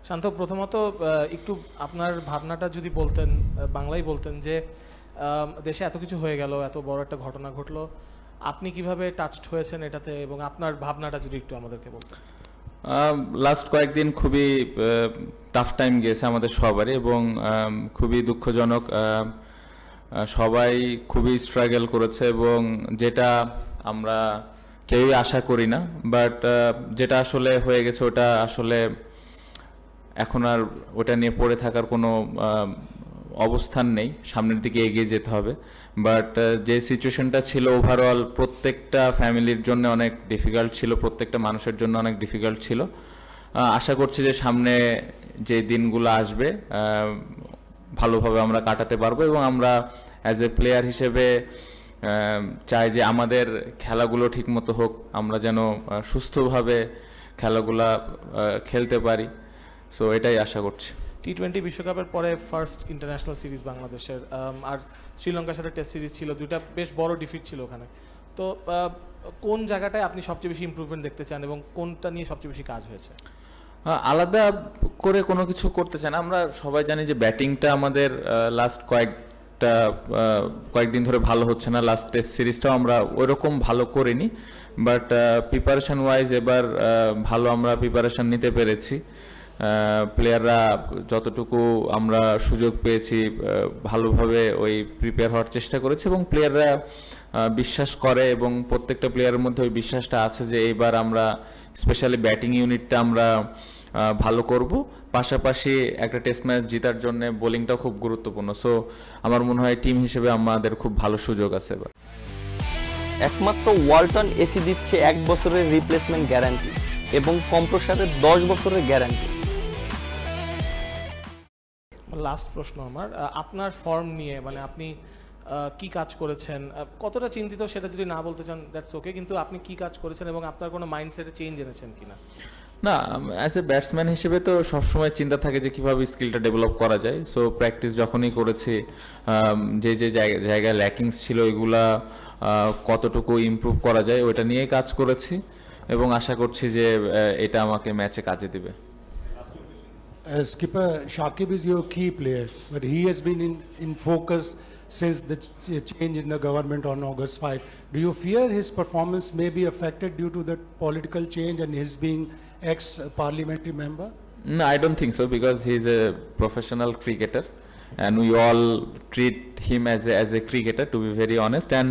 শান্ত, প্রথমত একটু আপনার ভাবনাটা যদি বলতেন, বাংলায় বলতেন যে দেশে এত কিছু হয়ে গেল, এত বড় একটা ঘটনা ঘটলো, আপনি কিভাবে টাচড হয়েছেন এটাতে, এবং আপনার ভাবনাটা যদি একটু আমাদেরকে বলতেন। লাস্ট কয়েকদিন খুবই টাফ টাইম গেছে আমাদের সবারই, এবং খুবই দুঃখজনক। সবাই খুবই স্ট্রাগল করেছে, এবং যেটা আমরা কেউই আশা করি না, বাট যেটা আসলে হয়ে গেছে ওটা আসলে এখন আর ওটা নিয়ে পড়ে থাকার কোনো অবস্থান নেই, সামনের দিকে এগিয়ে যেতে হবে। বাট যে সিচুয়েশনটা ছিল ওভারঅল প্রত্যেকটা ফ্যামিলির জন্য অনেক ডিফিকাল্ট ছিল, প্রত্যেকটা মানুষের জন্য অনেক ডিফিকাল্ট ছিল। আশা করছি যে সামনে যে দিনগুলো আসবে ভালোভাবে আমরা কাটাতে পারবো, এবং আমরা অ্যাজ এ প্লেয়ার হিসেবে চাই যে আমাদের খেলাগুলো ঠিকমতো হোক, আমরা যেন সুস্থভাবে খেলাগুলা খেলতে পারি। সো এটাই আশা করছি। টি-20 বিশ্বকাপের পরে ফার্স্ট ইন্টারন্যাশনাল সিরিজ বাংলাদেশের, আর শ্রীলঙ্কার সাথে টেস্ট সিরিজ ছিল, দুইটা বেশ বড় ডিফিট ছিল ওখানে। তো কোন জায়গাটায় আপনি সবচেয়ে বেশি ইমপ্রুভমেন্ট দেখতে চান, এবং কোনটা নিয়ে সবচেয়ে বেশি কাজ হয়েছে? আলাদা করে কোনো কিছু করতে চান, আমরা সবাই জানি যে ব্যাটিংটা আমাদের লাস্ট কয়েকদিন ধরে ভালো হচ্ছে না। লাস্ট টেস্ট সিরিজটাও আমরা ওইরকম ভালো করিনি, বাট প্রিপারেশন ওয়াইজ এবার ভালো আমরা প্রিপারেশন নিতে পেরেছি। প্লেয়াররা যতটুকু আমরা সুযোগ পেয়েছি ভালোভাবে ওই প্রিপেয়ার হওয়ার চেষ্টা করেছে, এবং প্লেয়াররা বিশ্বাস করে, এবং প্রত্যেকটা প্লেয়ারের মধ্যে ওই বিশ্বাসটা আছে যে এইবার আমরা স্পেশালি ব্যাটিং ইউনিটটা আমরা ভালো করব। পাশাপাশি একটা টেস্ট ম্যাচ জেতার জন্য বোলিংটাও খুব গুরুত্বপূর্ণ। সো আমার মনে হয় টিম হিসেবে আমাদের খুব ভালো সুযোগ আছে এবার। একমাত্র ওয়ালটন এসি দিচ্ছে 1 বছরের রিপ্লেসমেন্ট গ্যারান্টি এবং কম্প্রেসারের 10 বছরের গ্যারান্টি। লাস্ট প্রশ্ন আমার, আপনার ফর্ম নিয়ে, মানে আপনি কি কাজ করেছেন, কতটা চিন্তিত সেটা যদি না বলতে চান দ্যাটস ওকে, কিন্তু আপনি কি কাজ করেছেন এবং আপনার কোনো মাইন্ডসেটে চেঞ্জ এনেছেন কিনা? না, অ্যাজ এ ব্যাটসম্যান হিসেবে তো সবসময় চিন্তা থাকে যে কিভাবে স্কিলটা ডেভেলপ করা যায়। সো প্র্যাকটিস যখনই করেছি, যে যে জায়গায় ল্যাকিংস ছিল ওইগুলা কতটুকু ইমপ্রুভ করা যায় ওইটা নিয়ে কাজ করেছি, এবং আশা করছি যে এটা আমাকে ম্যাচে কাজে দিবে। Skipper, Shakib is your key player, but he has been in focus since the change in the government on August 5. Do you fear his performance may be affected due to the political change and his being ex-parliamentary member? No, I don't think so, because he's a professional cricketer, and we all treat him as a cricketer, to be very honest. And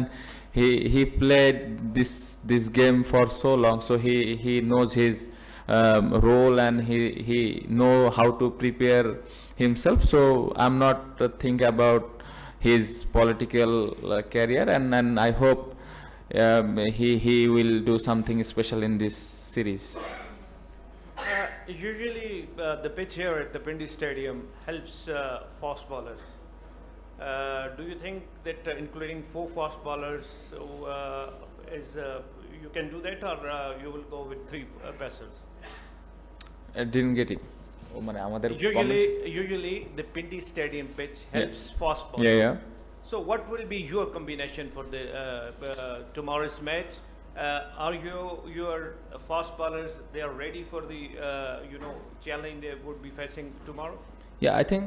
he played this game for so long, so he knows his role, and he know how to prepare himself. So I'm not thinking about his political career, and I hope he will do something special in this series. Usually the pitch here at the Pindi Stadium helps fast bowlers. Do you think that including 4 fast bowlers you can do that, or you will go with 3 pacers? I didn't get it. Usually the Pindi Stadium pitch helps fast bowlers. Yeah. So what will be your combination for the tomorrow's match? Are your fast bowlers, they are ready for the challenge they would be facing tomorrow? Yeah, I think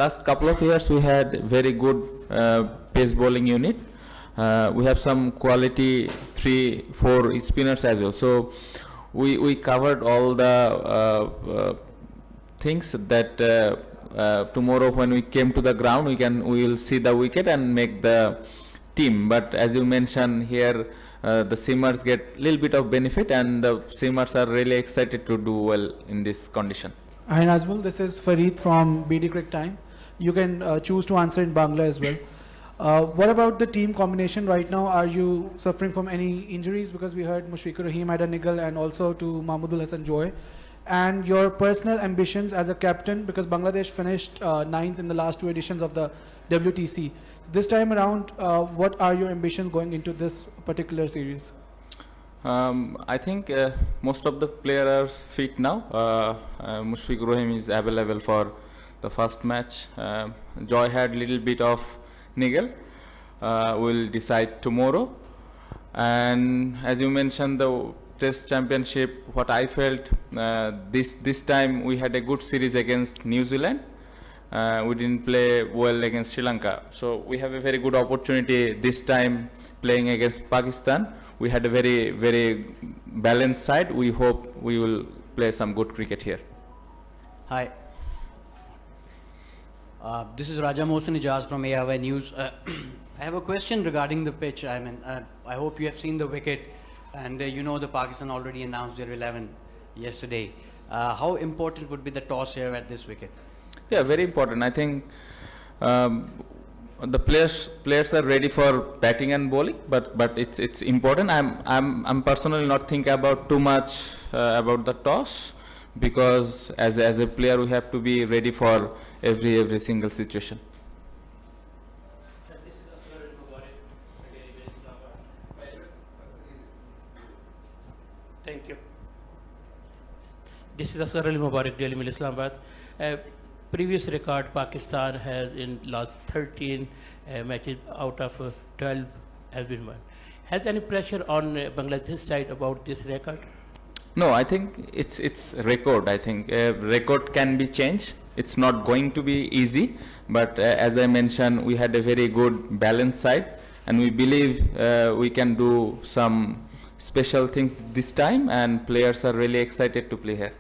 last couple of years we had very good pace bowling unit. We have some quality 3-4 spinners as well. So we covered all the things that tomorrow when we came to the ground we will see the wicket and make the team. But as you mentioned here, the seamers get a little bit of benefit, and the seamers are really excited to do well in this condition. Hi Nazmul, this is Fareed from BD Cricket Time. You can choose to answer in Bangla as well. What about the team combination right now? Are you suffering from any injuries? Because we heard Mushfiqur Rahim had a niggle, and also to Mahmudul Hassan Joy. And your personal ambitions as a captain, because Bangladesh finished 9th in the last 2 editions of the WTC. This time around, what are your ambitions going into this particular series? I think most of the players are fit now. Mushfiqur Rahim is available for the first match. Joy had a little bit of niggle. We'll decide tomorrow. And as you mentioned, the Test Championship, what I felt, this time we had a good series against New Zealand. We didn't play well against Sri Lanka. So we have a very good opportunity this time playing against Pakistan. We had a very, very balanced side. We hope we will play some good cricket here. Hi. This is Raja Mohsin Ijaz from AIY News. I have a question regarding the pitch. I mean, I hope you have seen the wicket, and you know the Pakistan already announced their 11 yesterday. How important would be the toss here at this wicket? Yeah, very important. I think the players are ready for batting and bowling, but it's important. I'm personally not thinking about too much about the toss, because as a player we have to be ready for every single situation. Thank you. This is Asghar Ali Mubarak, Daily Mail, Islamabad. Previous record, Pakistan has in last 13 matches out of 12 has been won. Has any pressure on Bangladesh side about this record? No, I think it's record. I think record can be changed. It's not going to be easy, but as I mentioned, we had a very good balanced side, and we believe we can do some special things this time, and players are really excited to play here.